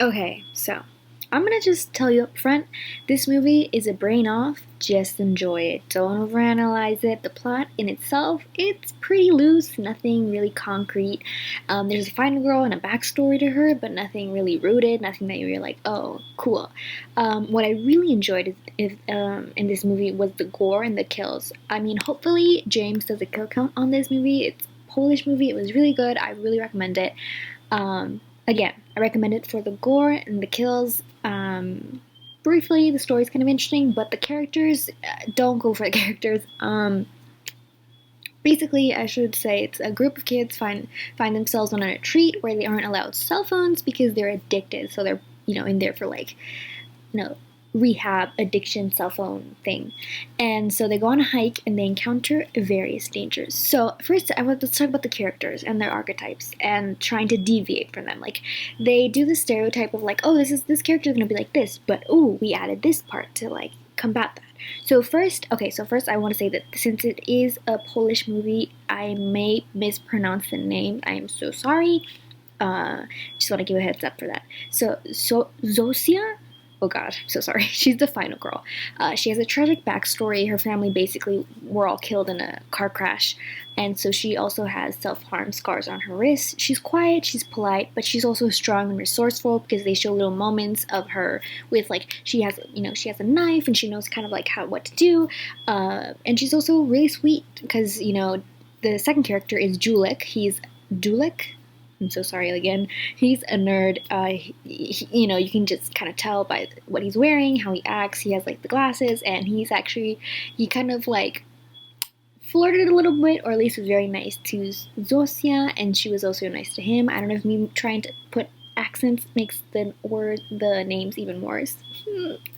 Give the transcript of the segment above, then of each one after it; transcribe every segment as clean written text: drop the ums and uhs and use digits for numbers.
Okay, so I'm gonna just tell you up front, this movie is a brain off, just enjoy it. Don't overanalyze it. The plot in itself, it's pretty loose, nothing really concrete. There's a final girl and a backstory to her, but nothing really rooted, nothing that you're like, oh, cool. What I really enjoyed in this movie was the gore and the kills. I mean, hopefully James does a kill count on this movie. It's a Polish movie, it was really good, I really recommend it. Again, I recommend it for the gore and the kills. Briefly, the story's kind of interesting, but the characters, don't go for the characters. Basically, I should say it's a group of kids find themselves on a retreat where they aren't allowed cell phones because they're addicted. So they're in there for like rehab addiction cell phone thing. And so they go on a hike and they encounter various dangers. So first let's talk about the characters and their archetypes and trying to deviate from them. Like they do the stereotype of like, oh, this character is gonna be like this, but oh, we added this part to like combat that. So first I want to say that since it is a Polish movie, I may mispronounce the name. I am so sorry. Just want to give a heads up for that. So Zosia, oh god, I'm so sorry. She's the final girl. She has a tragic backstory. Her family basically were all killed in a car crash, and so she also has self-harm scars on her wrists. She's quiet, she's polite, but she's also strong and resourceful because they show little moments of her with like she has a knife and she knows kind of like what to do, and she's also really sweet because the second character is Julik. He's Julik. I'm so sorry again. He's a nerd. You can just kind of tell by what he's wearing, how he acts. He has like the glasses, and he kind of like flirted a little bit, or at least was very nice to Zosia, and she was also nice to him. I don't know if me trying to put accents makes the names even worse.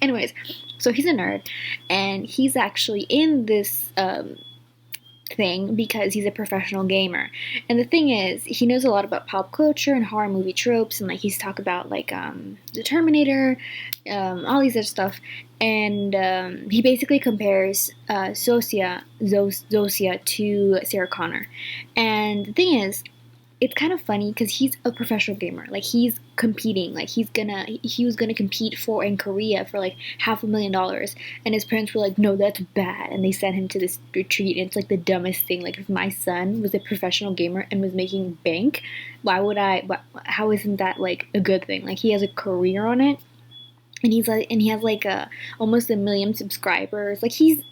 Anyways, so he's a nerd, and he's actually in this thing because he's a professional gamer. And the thing is, he knows a lot about pop culture and horror movie tropes, and like he's talked about like the Terminator, all these other stuff. And he basically compares Zosia to Sarah Connor. And the thing is, it's kind of funny because he's a professional gamer. Like he's competing. Like he was gonna compete for in Korea for like $500,000, and his parents were like, "No, that's bad," and they sent him to this retreat. And it's like the dumbest thing. Like if my son was a professional gamer and was making bank, why would I? How isn't that like a good thing? Like he has a career on it, and he has like almost 1 million subscribers. Like he's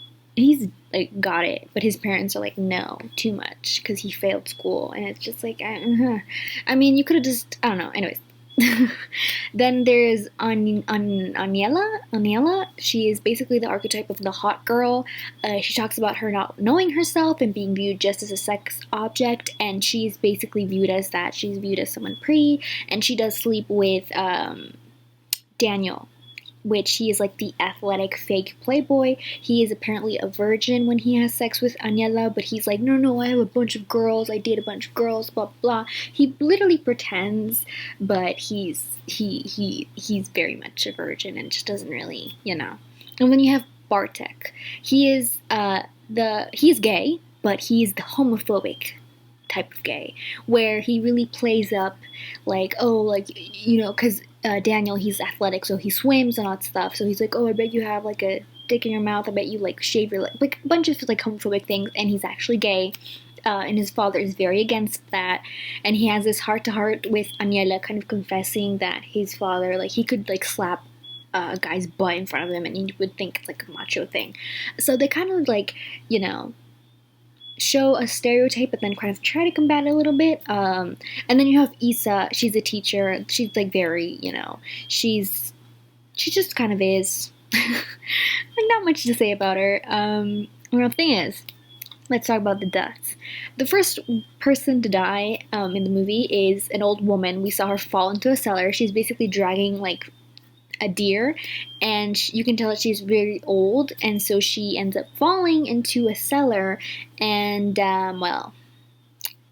like got it, but his parents are like, no, too much because he failed school. And it's just like I mean, you could have just, I don't know. Anyways. Then there's Aniela. She is basically the archetype of the hot girl. She talks about her not knowing herself and being viewed just as a sex object, and she's basically viewed as that. She's viewed as someone pretty, and she does sleep with Daniel, which he is like the athletic fake playboy. He is apparently a virgin when he has sex with Aniela, but he's like, no, I have a bunch of girls, I date a bunch of girls, blah blah. He literally pretends, but he's very much a virgin and just doesn't really. And then you have Bartek. He is he's gay, but he's the homophobic type of gay, where he really plays up like, oh, like, because Daniel, he's athletic, so he swims and all that stuff. So he's like, oh, I bet you have like a dick in your mouth. I bet you like shave your like a bunch of like homophobic things. And he's actually gay, and his father is very against that. And he has this heart to heart with Aniela, kind of confessing that his father, like, he could like slap a guy's butt in front of him, and he would think it's like a macho thing. So they kind of like, show a stereotype but then kind of try to combat it a little bit. And then you have Isa. She's a teacher. She's like very, she just kind of is. Like not much to say about her. Well, the thing is, let's talk about the deaths. The first person to die in the movie is an old woman. We saw her fall into a cellar. She's basically dragging like a deer, and you can tell that she's very old, and so she ends up falling into a cellar, and well,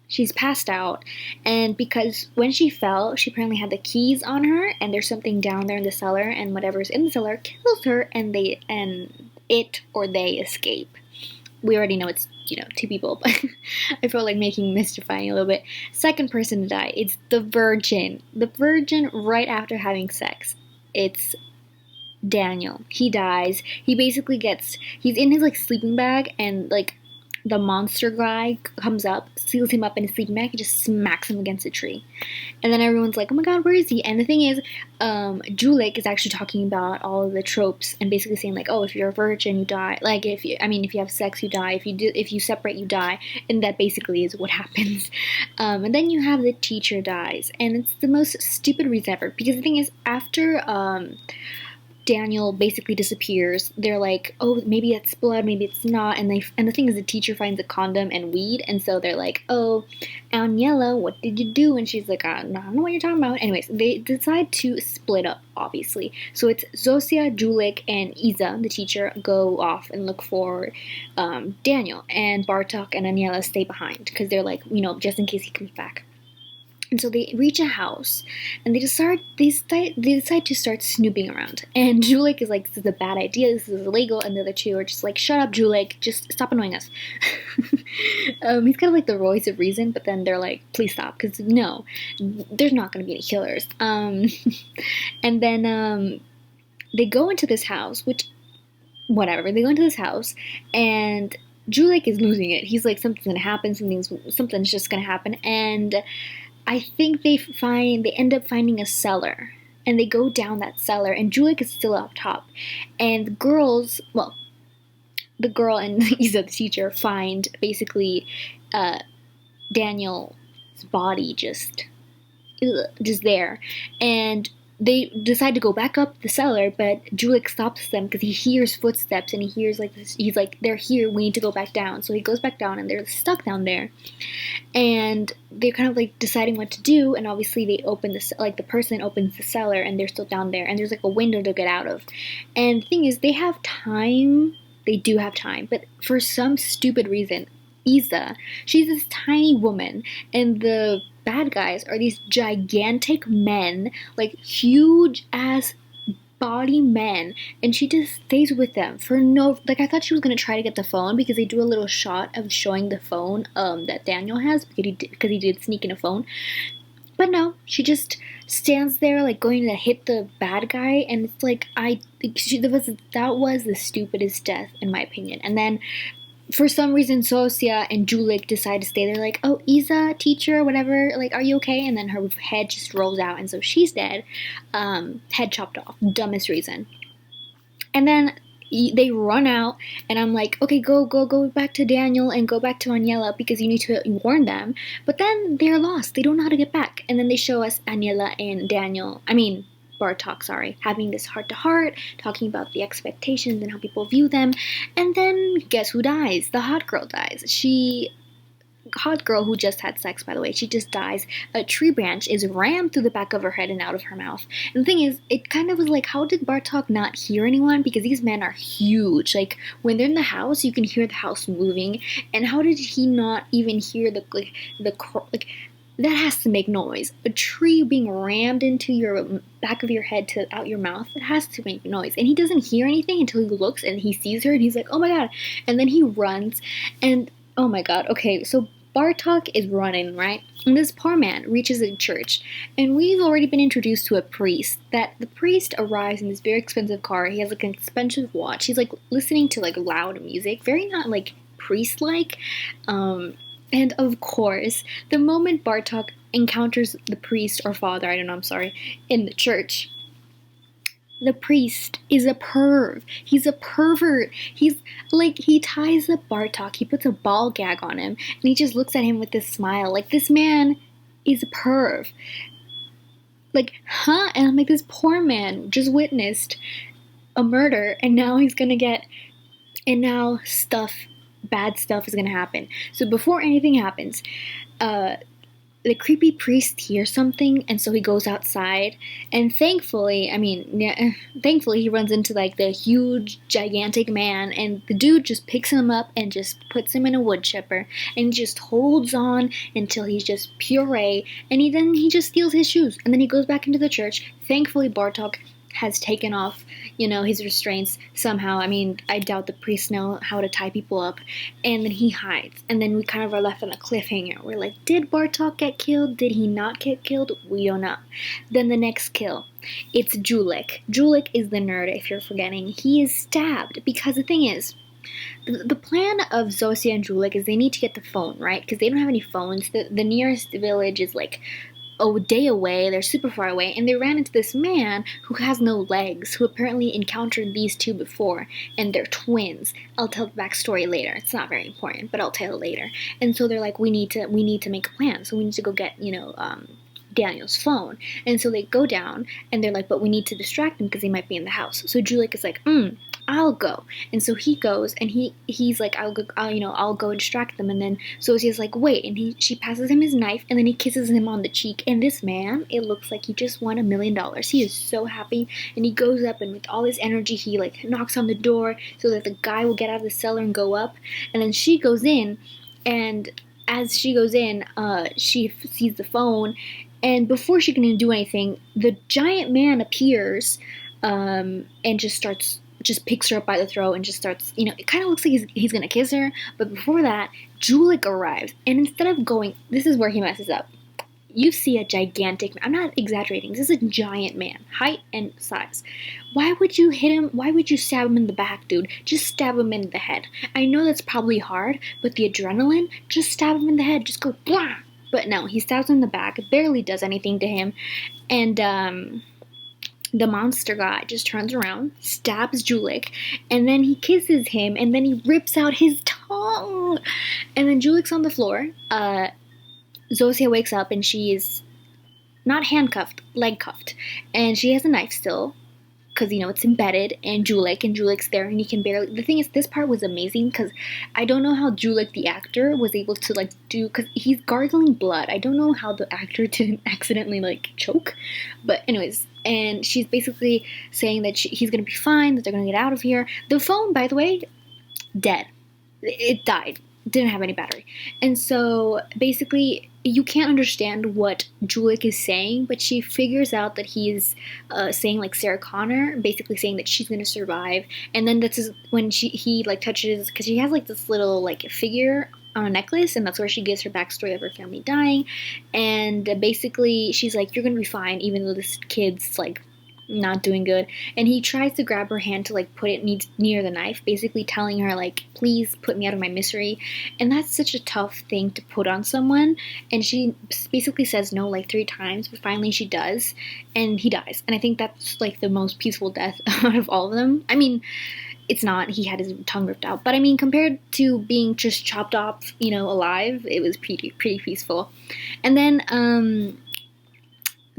she's passed out. And because when she fell, she apparently had the keys on her, and there's something down there in the cellar, and whatever's in the cellar kills her, and they escape. we already know it's, two people, but I felt like making mystifying a little bit. Second person to die, it's the virgin. The virgin right after having sex. It's Daniel. He dies. He's in his like sleeping bag, and like the monster guy comes up, seals him up in his sleeping bag, and just smacks him against a tree. And then everyone's like, oh my god, where is he? And the thing is, Julik is actually talking about all of the tropes and basically saying like, oh, if you're a virgin, you die. Like if you have sex, you die. If you separate, you die. And that basically is what happens. And then you have the teacher dies, and it's the most stupid reason ever, because the thing is, after Daniel basically disappears, they're like, oh, maybe it's blood, maybe it's not, and the thing is, the teacher finds a condom and weed, and so they're like, oh, Aniela, what did you do? And she's like, I don't know what you're talking about. Anyways, they decide to split up, obviously. So it's Zosia, Julik, and Isa, the teacher, go off and look for Daniel, and Bartok and Aniela stay behind, because they're like, just in case he comes back. And so they reach a house, and they decide to start snooping around. And Julik is like, this is a bad idea, this is illegal, and the other two are just like, shut up, Julik, just stop annoying us. He's kind of like the voice of reason, but then they're like, please stop, because no, there's not going to be any killers. And then they go into this house, whatever, they go into this house, and Julik is losing it. He's like, something's going to happen, something's just going to happen, and I think they end up finding a cellar, and they go down that cellar, and Julik is still up top, and the girl and Isa, the teacher, find basically Daniel's body just there, and they decide to go back up the cellar, but Julik stops them because he hears footsteps, and he hears like this. He's like, they're here, we need to go back down. So he goes back down, and they're stuck down there, and they're kind of like deciding what to do. And obviously they open the person opens the cellar, and they're still down there, and there's like a window to get out of. And the thing is, they have time. They do have time, but for some stupid reason, Isa, she's this tiny woman, and the bad guys are these gigantic men, like huge ass body men, and she just stays with them for I thought she was gonna try to get the phone, because they do a little shot of showing the phone that Daniel has, because he did sneak in a phone. But no, she just stands there like going to hit the bad guy, and it's like, that was the stupidest death in my opinion. And then for some reason, Sosia and Julik decide to stay there, like, oh, Isa, teacher, whatever, like, are you okay? And then her head just rolls out, and so she's dead. Head chopped off. Dumbest reason. And then they run out, and I'm like, okay, go back to Daniel and go back to Aniela, because you need to warn them. But then they're lost. They don't know how to get back. And then they show us Aniela and Bartok, having this heart-to-heart, talking about the expectations and how people view them. And then guess who dies? The hot girl dies. Hot girl who just had sex, by the way, she just dies. A tree branch is rammed through the back of her head and out of her mouth. And the thing is, it kind of was like, how did Bartok not hear anyone? Because these men are huge. Like, when they're in the house, you can hear the house moving. And how did he not even hear that has to make noise. A tree being rammed into your back of your head to out your mouth, it has to make noise. And he doesn't hear anything until he looks and he sees her, and he's like, oh my god. And then he runs, and oh my god. Okay, so Bartok is running, right? And this poor man reaches a church, and we've already been introduced to a priest. That the priest arrives in this very expensive car. He has like an expensive watch. He's like listening to like loud music, very not like priest-like. And of course, the moment Bartok encounters the priest or father, in the church, the priest is a perv. He's a pervert. He's like, he ties up Bartok, he puts a ball gag on him, and he just looks at him with this smile. Like, this man is a perv. Like, huh? And I'm like, this poor man just witnessed a murder, and now bad stuff is gonna happen. So before anything happens, the creepy priest hears something, and so he goes outside, and thankfully he runs into like the huge gigantic man, and the dude just picks him up and just puts him in a wood chipper, and he just holds on until he's just puree, and he just steals his shoes, and then he goes back into the church. Thankfully Bartok has taken off, his restraints somehow. I mean, I doubt the priests know how to tie people up. And then he hides. And then we kind of are left on a cliffhanger. We're like, did Bartok get killed? Did he not get killed? We don't know. Then the next kill. It's Julik. Julik is the nerd, if you're forgetting. He is stabbed because the thing is, the plan of Zosia and Julik is they need to get the phone, right? Because they don't have any phones. The nearest village is like a day away. They're super far away. And they ran into this man who has no legs, who apparently encountered these two before. And they're twins. I'll tell the backstory later. It's not very important, but I'll tell it later. And so they're like, we need to make a plan. So we need to go get, Daniel's phone. And so they go down and they're like, but we need to distract him because he might be in the house. So Julik is like, I'll go. And so he goes and he's like, I'll go distract them. And then Zosia's like, wait. And she passes him his knife and then he kisses him on the cheek. And this man, it looks like he just won $1 million. He is so happy. And he goes up and with all his energy, he like knocks on the door so that the guy will get out of the cellar and go up. And then she goes in, and as she goes in, she sees the phone. And before she can do anything, the giant man appears and just picks her up by the throat and just starts, it kind of looks like he's going to kiss her. But before that, Julik arrives. And instead of going, this is where he messes up. You see a gigantic, I'm not exaggerating, this is a giant man, height and size. Why would you hit him? Why would you stab him in the back, dude? Just stab him in the head. I know that's probably hard, but the adrenaline, just stab him in the head. Just go, blah! But no, he stabs him in the back. It barely does anything to him. And the monster guy just turns around, stabs Julik, and then he kisses him, and then he rips out his tongue. And then Julik's on the floor. Zosia wakes up, and she is not handcuffed, leg cuffed. And she has a knife still, because, it's embedded, and Julik's there, and he can barely... The thing is, this part was amazing, because I don't know how Julik, the actor, was able to, do... Because he's gargling blood. I don't know how the actor didn't accidentally, choke. But anyways, and she's basically saying that he's going to be fine, that they're going to get out of here. The phone, by the way, dead. It died. It didn't have any battery. And so, basically... You can't understand what Julik is saying, but she figures out that he's saying Sarah Connor, basically saying that she's gonna survive. And then that's when he touches, because she has this little figure on a necklace, and that's where she gives her backstory of her family dying. And basically she's like, you're gonna be fine, even though this kid's not doing good. And he tries to grab her hand to put it near the knife, basically telling her please put me out of my misery. And that's such a tough thing to put on someone. And she basically says no 3 times, but finally she does, and he dies. And I think that's the most peaceful death out of all of them. I mean, it's not, he had his tongue ripped out, but I mean, compared to being just chopped off, alive, it was pretty peaceful. And then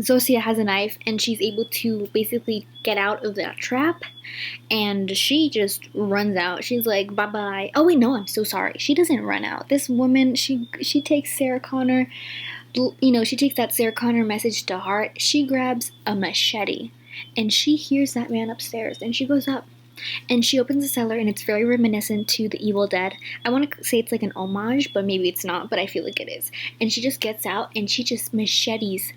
Zosia has a knife, and she's able to basically get out of that trap, and she just runs out. She's like, bye-bye. Oh, wait, no, I'm so sorry. She doesn't run out. This woman, she takes Sarah Connor, she takes that Sarah Connor message to heart. She grabs a machete, and she hears that man upstairs, and she goes up. And she opens the cellar, and it's very reminiscent to The Evil Dead. I want to say it's an homage, but maybe it's not, but I feel like it is. And she just gets out, and she just machetes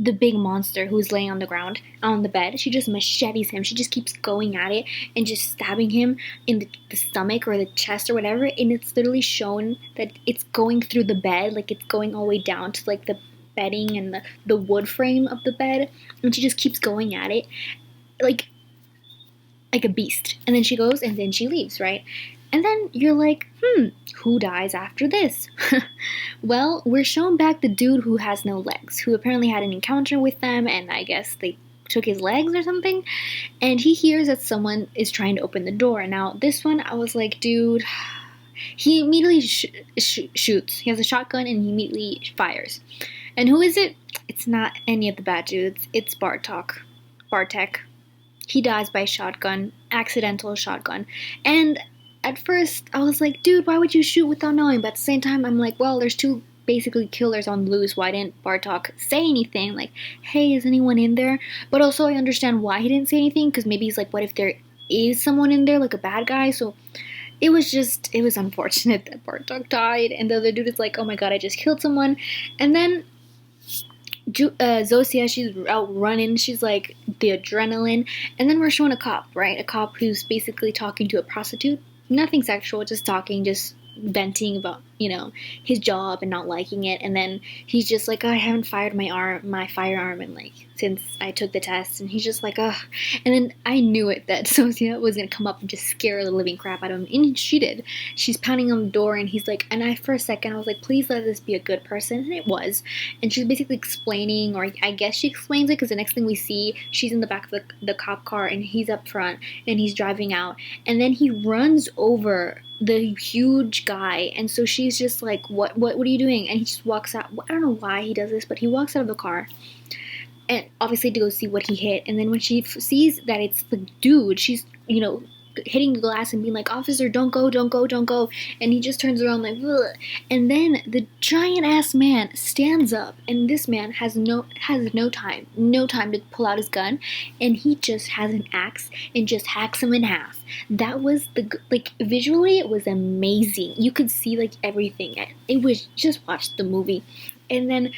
the big monster who's laying on the ground, on the bed. She just machetes him. She just keeps going at it and just stabbing him in the stomach or the chest or whatever. And it's literally shown that it's going through the bed, it's going all the way down to the bedding and the wood frame of the bed. And she just keeps going at it like a beast. And then she goes and then she leaves, right? And then you're like, who dies after this? Well, we're shown back the dude who has no legs, who apparently had an encounter with them, and I guess they took his legs or something. And he hears that someone is trying to open the door. Now, this one, I was like, dude... He immediately shoots. He has a shotgun, and he immediately fires. And who is it? It's not any of the bad dudes. It's Bartek. He dies by shotgun, accidental shotgun. And... at first, I was like, dude, why would you shoot without knowing? But at the same time, I'm like, well, there's 2 basically killers on the loose. Why didn't Bartok say anything? Hey, is anyone in there? But also, I understand why he didn't say anything, because maybe he's like, what if there is someone in there, a bad guy? So, it was unfortunate that Bartok died, and the other dude is like, oh my god, I just killed someone. And then Zosia, she's out running. She's like the adrenaline, and then we're showing a cop, right? A cop who's basically talking to a prostitute. Nothing sexual, just talking, just venting about his job and not liking it. And then he's just like, oh, I haven't fired my firearm, and like since I took the test, and he's just like, ugh. And then I knew it that Zosia was gonna come up and just scare the living crap out of him, and she did. She's pounding on the door, and he's like, and I for a second I was like, please let this be a good person, and it was. And she's basically explaining, or I guess she explains it, because the next thing we see, she's in the back of the cop car, and he's up front, and he's driving out, and then he runs over the huge guy, and so she's just like, what are you doing? And he just walks out. I don't know why he does this, but he walks out of the car, and obviously to go see what he hit. And then when she sees that it's the dude, she's hitting the glass and being like, officer, don't go, don't go, don't go. And he just turns around like, ugh. And then the giant ass man stands up, and this man has no time to pull out his gun, and he just has an axe and just hacks him in half. That was visually it was amazing. You could see like everything. It was just watch the movie. And then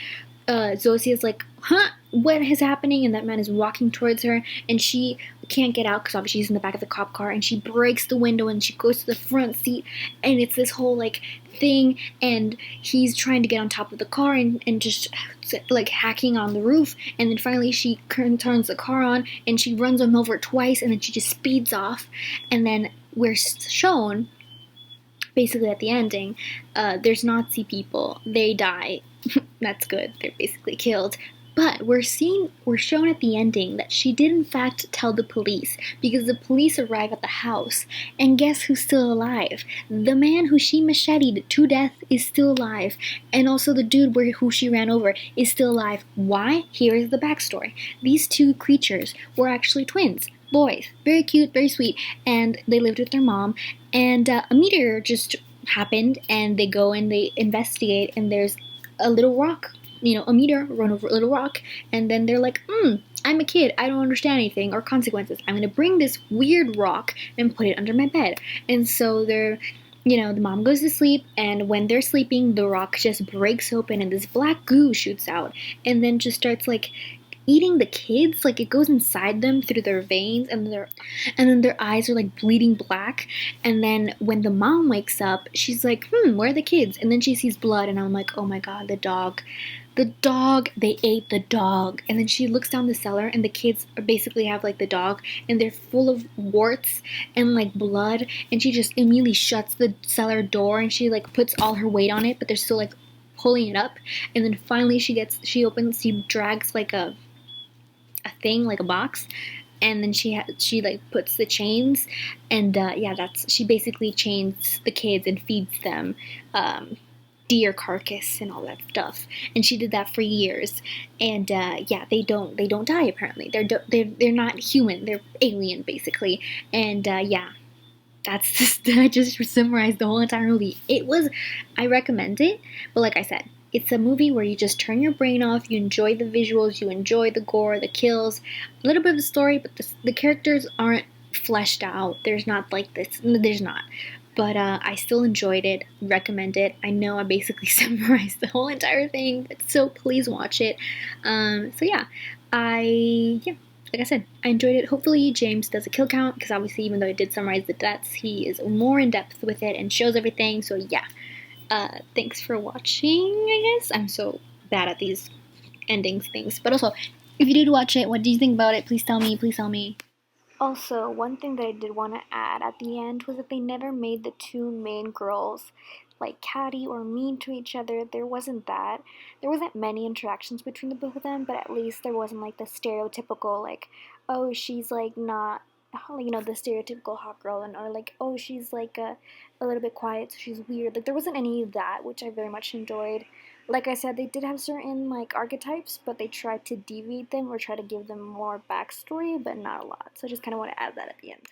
Zosia's like, huh, what is happening? And that man is walking towards her, and she can't get out because obviously she's in the back of the cop car, and she breaks the window and she goes to the front seat, and it's this whole like thing, and he's trying to get on top of the car and just like hacking on the roof, and then finally she turns the car on, and she runs him over twice, and then she just speeds off. And then we're shown basically at the ending, there's Nazi people, they die. That's good, they're basically killed. But we're shown at the ending that she did in fact tell the police, because the police arrive at the house, and guess who's still alive? The man who she macheted to death is still alive, and also the dude who she ran over is still alive. Why? Here is the backstory. These two creatures were actually twins, boys, very cute, very sweet, and they lived with their mom, and a meteor just happened, and they go and they investigate, and there's a little rock, a meteor run over a little rock, and then they're like, I'm a kid, I don't understand anything or consequences. I'm gonna bring this weird rock and put it under my bed. And so they're, the mom goes to sleep, and when they're sleeping, the rock just breaks open, and this black goo shoots out, and then just starts like eating the kids. Like it goes inside them through their veins, and then their eyes are like bleeding black. And then when the mom wakes up, she's like, where are the kids? And then she sees blood, and I'm like, oh my god, the dog, they ate the dog. And then she looks down the cellar, and the kids basically have like the dog, and they're full of warts and like blood, and she just immediately shuts the cellar door, and she like puts all her weight on it, but they're still like pulling it up. And then finally she drags like a thing, like a box, and then she like puts the chains, and she basically chains the kids and feeds them deer carcass and all that stuff. And she did that for years, and they don't die. Apparently they're not human, they're alien basically. And that's just I just summarized the whole entire movie. I recommend it, but like I said, it's a movie where you just turn your brain off, you enjoy the visuals, you enjoy the gore, the kills, a little bit of the story, but the characters aren't fleshed out. There's not like this. There's not. But I still enjoyed it, recommend it. I know I basically summarized the whole entire thing, but so please watch it. Like I said, I enjoyed it. Hopefully James does a kill count, because obviously even though I did summarize the deaths, he is more in depth with it and shows everything. So yeah. Thanks for watching, I guess. I'm so bad at these endings things. But also, if you did watch it, what do you think about it? Please tell me, please tell me. Also, one thing that I did want to add at the end was that they never made the two main girls like catty or mean to each other. There wasn't that. There wasn't many interactions between the both of them, but at least there wasn't like the stereotypical like, oh, she's like not, the stereotypical hot girl, or like, oh, she's like a little bit quiet, so she's weird. Like there wasn't any of that, which I very much enjoyed. Like I said, they did have certain like archetypes, but they tried to deviate them or try to give them more backstory, but not a lot. So I just kind of want to add that at the end.